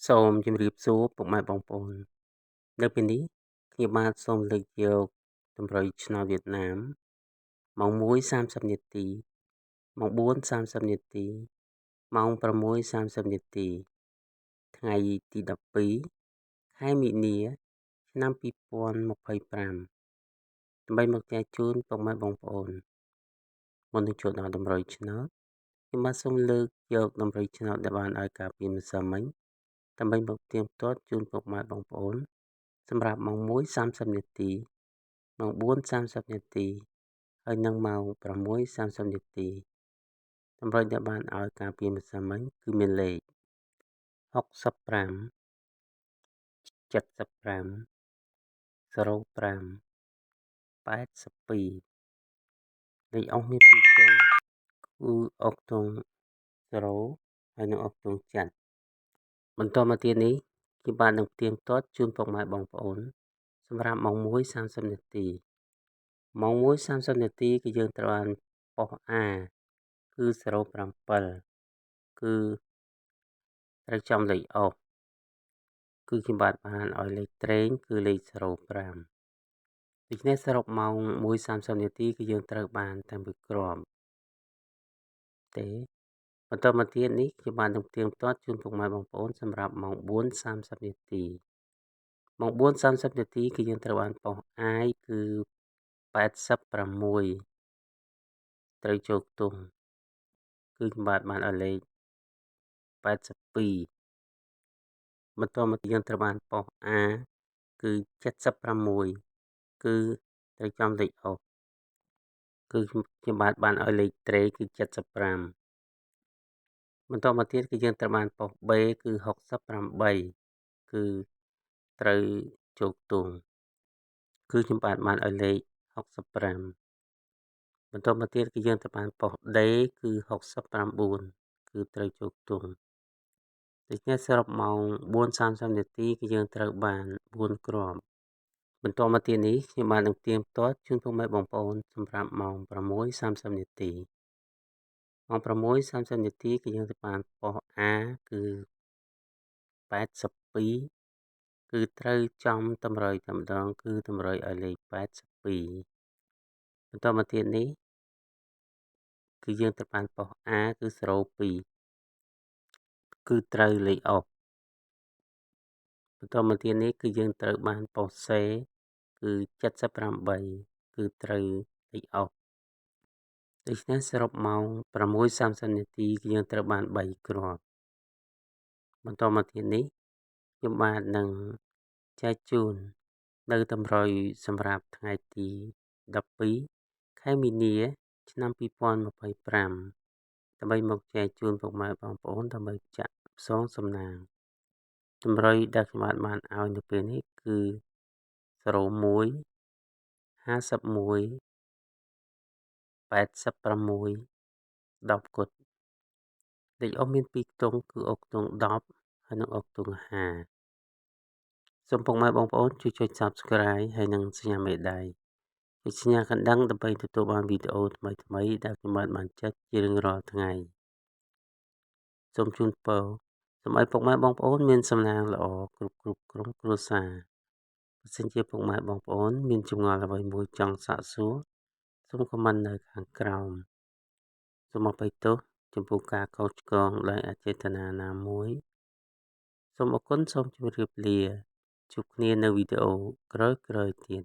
សូមជម្រាបសួរពុកម៉ែបងប្អូននៅពេលនេះខ្ញុំបាទសូមលើកយកតម្រុយឆ្នោតវៀតណាមម៉ោង 1:30 នាទីម៉ោង 4:30 នាទីម៉ោង 6:30 នាទីថ្ងៃទី12ខែមិនិនាឆ្នាំ 2025 ដើម្បីមកចែកជូនពុកម៉ែបងប្អូនមុននឹងចូលដល់តម្រុយឆ្នោតខ្ញុំបាទសូមលើកយកតម្រុយឆ្នោតដែលបានឲ្យការពីម្សិលមិញដើម្បីមកផ្ទៀងផ្ទាត់ជូនពុកម៉ែបងប្អូនសម្រាប់ម៉ោង 1:30 នាទីម៉ោង 4:30 នាទីហើយនិងម៉ោង 6:30 នាទីតម្រុយដែលបានឲ្យការពីម្សិលមិញគឺមានលេខ65 75 05 82លេខអស់មានពីរទង់គឺអុកទង់0ហើយនិងអុកទង់ចាត់បន្តមកទៀតនេះខ្ញុំបាទនឹងផ្ទៀងផ្ទាត់ជូនពុកម៉ែបងប្អូនសម្រាប់ម៉ោង 1:30 នាទីម៉ោង 1:30 នាទីគឺយើងត្រូវបានប៉ុស A គឺ07គឺត្រូវចំលេខអុសគឺខ្ញុំបាទបានឲ្យលេខត្រេងគឺលេខ05ដូច្នេះសរុបម៉ោង 1:30 នាទីគឺយើងត្រូវបានតែមួយគ្រាប់ទេបន្តមកទៀតនេះខ្ញុំបាននឹងផ្ទៀងផ្ទាត់ជូនពុកម៉ែបងប្អូនសម្រាប់ម៉ោង 4:30 នាទីម៉ោង 4:30 នាទីគឺយើងត្រូវបានប៉ុស I គឺ86ត្រូវចូលខ្ទង់គឺខ្ញុំបាទបានឲ្យលេខ82បន្តមកយើងត្រូវបានប៉ុស A គឺ76គឺត្រូវចំលេខអុសគឺខ្ញុំបាទបានឲ្យលេខត្រេគឺ75បន្តមកទៀតគឺយើងត្រូវបានប៉ុស B គឺ68គឺត្រូវចូលខ្ទង់គឺខ្ញុំបាទបានឲ្យលេខ65បន្តមកទៀតគឺយើងត្រូវបានប៉ុស D គឺ69គឺត្រូវចូលខ្ទង់ដូច្នេះសរុបម៉ោង 4:30 នាទីគឺយើងត្រូវបាន4គ្រាប់បន្តមកទៀតនេះខ្ញុំបាននឹងផ្ទៀងផ្ទាត់ជូនពុកម៉ែបងប្អូនសម្រាប់ម៉ោង 6:30 នាទីម៉ោង 6:30 នាទីគឺយើងត្រូវបានប៉ុស A គឺ82គឺត្រូវចំតម្រុយតែម្ដងគឺតម្រុយឲ្យលេខ82បន្តមកទៀតនេះគឺយើងត្រូវបានប៉ុស A គឺ02គឺត្រូវលេខអុសបន្តមកទៀតនេះគឺយើងត្រូវបានប៉ុស C គឺ78គឺត្រូវលេខអុសដូច្នេះសរុបម៉ោង 6:30 នាទីគឺយើងត្រូវបាន3គ្រាប់បន្តមកទៀតនេះខ្ញុំបាទនឹងចែកជូននៅតម្រុយសម្រាប់ថ្ងៃទី12ខែមីនា ឆ្នាំ2025ដើម្បីមកចែកជូនពុកម៉ែបងប្អូនដើម្បីចាក់ផ្សងសំណាងតម្រុយដែលខ្ញុំបានឲ្យនៅពេលនេះគឺ01 51 86 10គត់លេខអុសមាន2ខ្ទង់គឺអុសខ្ទង់10ហើយនិងអុសខ្ទង់50សូមពុកម៉ែបងប្អូនជួយចុច Subscribe ហើយនិងសញ្ញាមេដៃចុចសញ្ញាកណ្ដឹងដើម្បីទទួលបានវីដេអូថ្មីៗដែលខ្ញុំបានចាត់ជារៀងរាល់ថ្ងៃសូមជូនពរសូមឲ្យពុកម៉ែបងប្អូនមានសំណាងល្អគ្រប់ក្រុមគ្រួសារបើសិនជាពុកម៉ែបងប្អូនមានចម្ងល់អ្វីមួយចង់សាកសួរសូមខមមិននៅខាងក្រោមសូមអភ័យទោសចំពោះការខុសឆ្គងដោយអចេតនាណាមួយសូមអរគុណសូមជម្រាបលាជួបគ្នានៅវីដេអូក្រោយៗទៀត